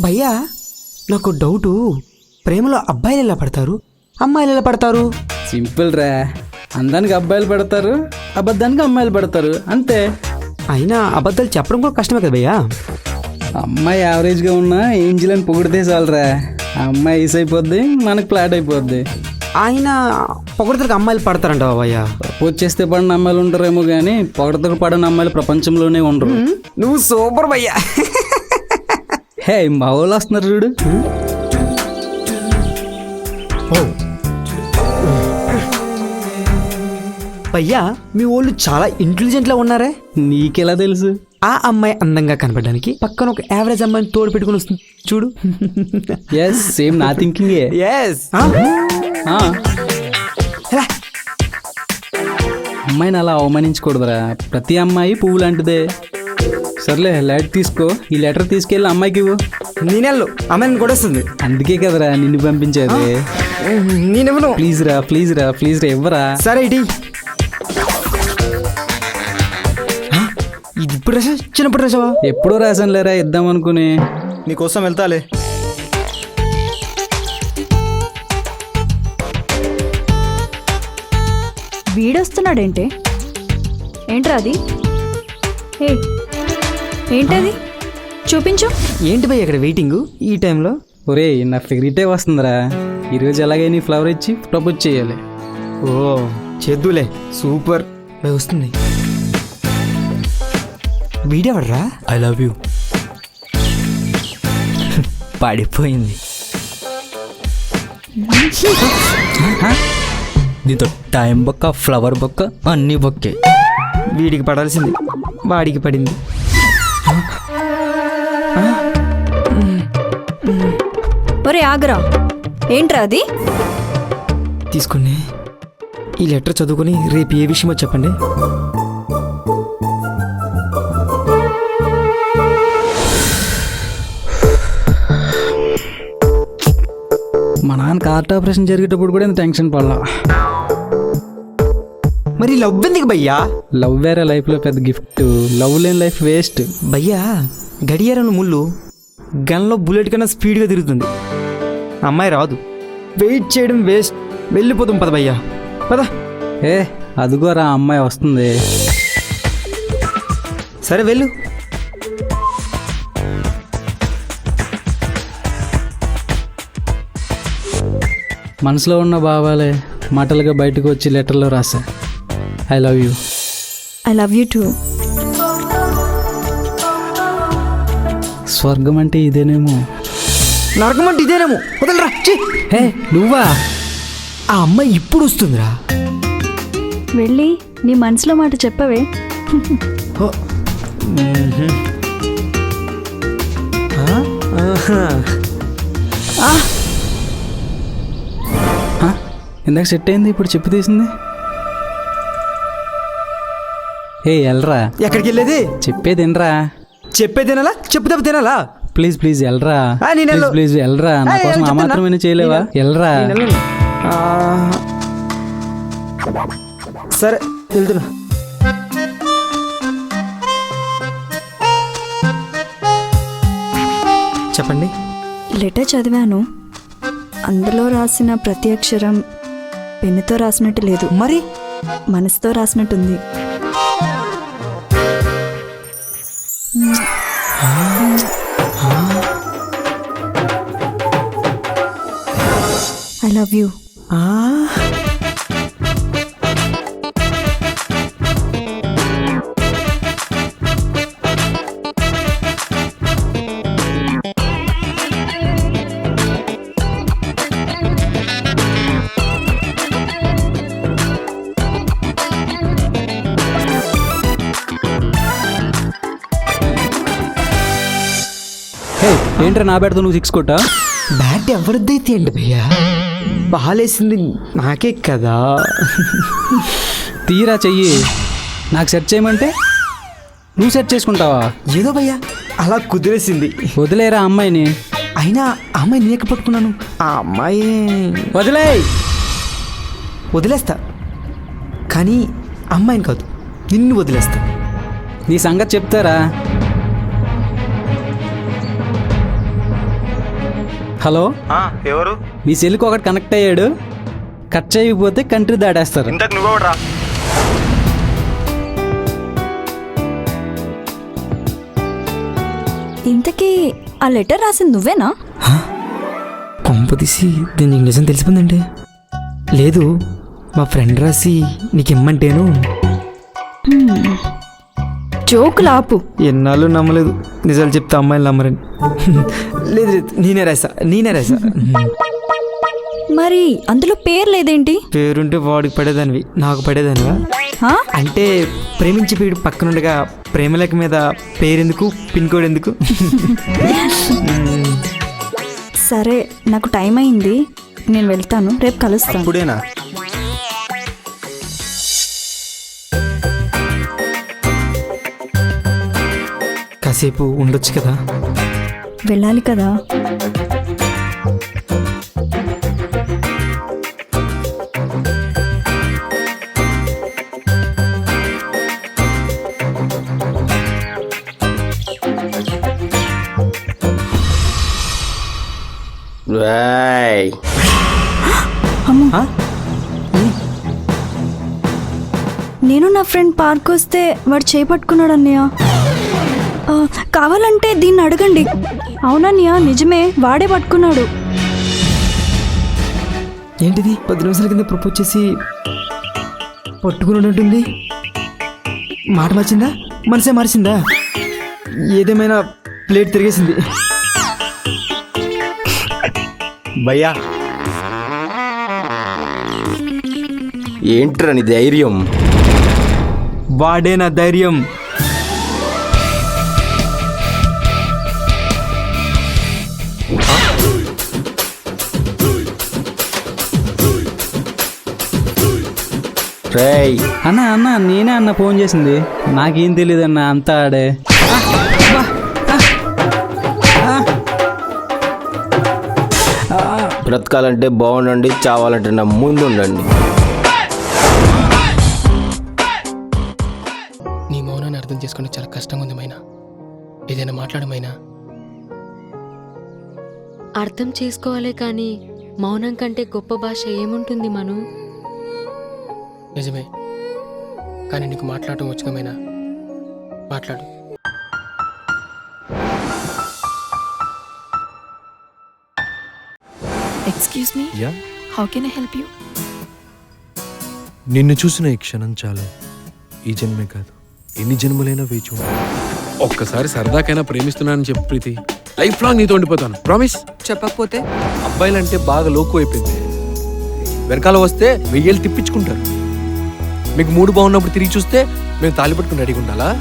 భయ్యా నాకు డౌటు, ప్రేమలో అబ్బాయిలు ఎలా పడతారు, అమ్మాయిలు ఎలా పడతారు? సింపుల్ రా, అందానికి అబ్బాయిలు పడతారు, అబద్ధానికి అమ్మాయిలు పడతారు, అంతే. అయినా అబద్ధాలు చెప్పడం కూడా కష్టమే కదా భయ్యా. అమ్మాయి యావరేజ్గా ఉన్నా ఏంజిల్ అని పొగిడితే చాలరా, ఆ అమ్మాయి ఈస్ అయిపోద్ది, మనకు ఫ్లాట్ అయిపోద్ది. ఆయన పొగడతలకు అమ్మాయిలు పడతారంటావా భయ్యా? ప్రపోజ్ చేస్తే పడిన అమ్మాయిలు ఉంటారేమో కానీ పొగడతకు పడిన అమ్మాయిలు ప్రపంచంలోనే ఉండరు. నువ్వు సూపర్ భయ్యా. హే మా వాళ్ళు వస్తున్నారు చూడు. భయ్యా మీ వాళ్ళు చాలా ఇంటెలిజెంట్ లా ఉన్నారే. నీకెలా తెలుసు? ఆ అమ్మాయి అందంగా కనపడడానికి పక్కన ఒక యావరేజ్ అమ్మాయిని తోడు పెట్టుకుని వస్తుంది చూడు. ఎస్, సేమ్ నా థింకింగే. ఎస్. అమ్మాయిని అలా అవమానించకూడదురా, ప్రతి అమ్మాయి పువ్వు లాంటిదే. సర్లే లెటర్ తీసుకో, ఈ లెటర్ తీసుకెళ్ళి అమ్మాయికి ఇవ్వు. నేనెళ్ళు, అమ్మాయిని కూడా వస్తుంది. అందుకే కదరా నిన్ను పంపించేది. నేనెవను. ప్లీజ్ రా ప్లీజ్ రా ప్లీజ్ రా ఇవ్వరా. సరే ఇటీ. ఇది ఇప్పుడు రాసా, చిన్నప్పుడు రాసావా? ఎప్పుడో రాసాను లేరా, ఇద్దాం అనుకుని. నీకోసం వెళ్తాలే. వీడొస్తున్నాడేంటే? ఏంట్రా అది? ఏ ఏంటది? చూపించు. ఏంటి భయ్య ఇక్కడ వెయిటింగ్ ఈ టైంలో? ఒరే నా ఫేవరెటే వస్తుందిరా, ఈరోజు ఎలాగైనా ఫ్లవర్ ఇచ్చి ప్రపోజ్ చేయాలి. ఓ చేద్దులే, సూపర్. వస్తుంది. వీడెవడ్రా? I love you. పడిపోయింది. నీతో టైం బొక్క, ఫ్లవర్ బొక్క, అన్నీ బొక్కే. వీడికి పడాల్సింది వాడికి పడింది. ఒరే ఆగ్రా, ఏంట్రా అది? తీసుకుని ఈ లెటర్ చదువుకొని రేపు ఏ విషయమో చెప్పండి. మా నాన్నకి హార్ట్ ఆపరేషన్ జరిగేటప్పుడు కూడా ఇంత టెన్షన్ పడలా. మరి లవ్ ఎందుకు భయ్యా? లవ్ వేరే లైఫ్లో పెద్ద గిఫ్ట్, లవ్ లేని లైఫ్ వేస్ట్. భయ్యా గడియారం ముళ్ళు గన్లో బుల్లెట్ కన్నా స్పీడ్గా తిరుగుతుంది. అమ్మాయి రాదు, వెయిట్ చేయడం వేస్ట్. వెళ్ళిపోతాం పద భయ్యా, పద. ఏ అదిగోరా అమ్మాయి వస్తుంది. సరే వెళ్ళు. మనసులో ఉన్న భావాలే మాటలుగా బయటకు వచ్చి లెటర్లో రాసా. I love you. I love you too. స్వర్గం అంటే ఇదేనేమో. నరకం అంటే ఇదేనేమో. వదలరా. హే నువ్వా? ఆ అమ్మాయి ఇప్పుడు వస్తుందిరా. వెళ్ళి నీ మనసులో మాట చెప్పవే. ఇందాక సెట్ అయింది, ఇప్పుడు చెప్పు తీసింది. హే ఎల్రా. ఎక్కడికి వెళ్ళేది? చెప్పేది ఎనరా. చెప్పేది తినాలా, చెప్పు తప్ప తినాలా? ప్లీజ్ ప్లీజ్ ఎల్రా, ప్లీజ్ ఎల్రా. నా కోసం ఆ మాత్రమే చేయలేవా? ఎల్రా. సరే వెళ్తున్నా. చెప్పండి. లెటర్ చదివాను, అందులో రాసిన ప్రతి అక్షరం పెన్నుతో రాసినట్టు లేదు, మరి మనసుతో రాసినట్టుంది. I love you. ఏంట్రా నా బ్యాట్తో నువ్వు 6 కొట్టా? బ్యాట్ ఎవరిదైతే అండి భయ్యా, బాలేసింది నాకే కదా. తీరా చెయ్యి. నాకు సెట్ చేయమంటే నువ్వు సెట్ చేసుకుంటావా? ఏదో భయ్యా అలా కుదిరేసింది. వదిలేరా అమ్మాయిని. అయినా ఆ అమ్మాయి నేక పట్టుకున్నాను. ఆ అమ్మాయి వదిలేస్తా, కానీ అమ్మాయిని కాదు నిన్ను వదిలేస్తా. నీ సంగతి చెప్తారా? హలో, ఎవరు? మీ సెల్కి ఒకటి కనెక్ట్ అయ్యాడు. కట్ చేయకపోతే కంట్రీ దాటేస్తారు. ఇంతకు నువ్వెవడరా? ఇంతకీ ఆ లెటర్ రాసింది నువ్వేనా? కొంప తీసి దీనికి నిజం తెలిసిపోయిందంటే. లేదు, మా ఫ్రెండ్ రాసి నీకు ఇమ్మంటేను. జోకులు ఆపు. ఎన్నాళ్ళు నమ్మలేదు, నిజాలు చెప్తే అమ్మాయిలు నమ్మరని. లేదు లేదు, నేనే రాసా. మరి అందులో పేరు లేదేంటి? పేరుంటే వాడికి పడేదానివి, నాకు పడేదానివా? హా? అంటే ప్రేమించి పీడు పక్కనుండగా ప్రేమలేఖ మీద పేరెందుకు, పిన్ కోడ్ ఎందుకు? సరే, నాకు టైం అయింది, నేను వెళ్తాను, రేపు కలుస్తాను. ఇప్పుడేనా? కాసేపు ఉండొచ్చు కదా. వెళ్ళాలి కదా. ఆ? నేను నా ఫ్రెండ్ పార్క్ వస్తే వాడు చేపట్టుకున్నాడు అన్నయ్య. కావాలంటే దీన్ని అడగండి. అవునన్నయ్య, నిజమే, వాడే పట్టుకున్నాడు. ఏంటిది 10 నిమిషాల కింద ప్రపోజ్ చేసి పట్టుకుని ఉంటుంది? మాట మార్చిందా, మనసే మార్చిందా? ఏదేమైనా ప్లేట్ తిరిగేసింది. భయ్యా, ఏంట్రా నీ ధైర్యం? వాడే నా ధైర్యం. రేయ్, అన్న నేనే అన్న ఫోన్ చేసింది. నాకేం తెలియదు అన్న, అంతా ఆడే. బ్రతకాలంటే బాగుండండి, చావాలంటే నా ముందు ఉండండి. నీ మౌనాన్ని అర్థం చేసుకోవడం చాలా కష్టంగా ఉంది మైనా. ఏదైనా మాట్లాడు మైనా. అర్థం చేసుకోవాలే కానీ మౌనం కంటే గొప్ప భాష ఏముంటుంది మను? నిజమే, కానీ నీకు మాట్లాడటం వచ్చుగా మైనా. మాట్లాడు. Excuse me, yeah, how can I help you? నిన్ను చూసిన ఈ క్షణం చాలు. ఈ జన్మే కాదు, ఎన్ని జన్మలైనా వేచి ఉంటాను. ఒక్కసారి సరదాకైనా ప్రేమిస్తున్నానని చెప్పు ప్రీతి. లైఫ్ లాంగ్ నీతో ఉండిపోతాను, ప్రామిస్. చెప్పకపోతే అబ్బాయిలంటే బాగా లోకు అయిపోయింది. వెనకాల వస్తే 1000 తిప్పించుకుంటారు. మీకు మూడు బాగున్నప్పుడు తిరిగి చూస్తే మేము తాళి పట్టుకుని రెడీగా ఉండాలా?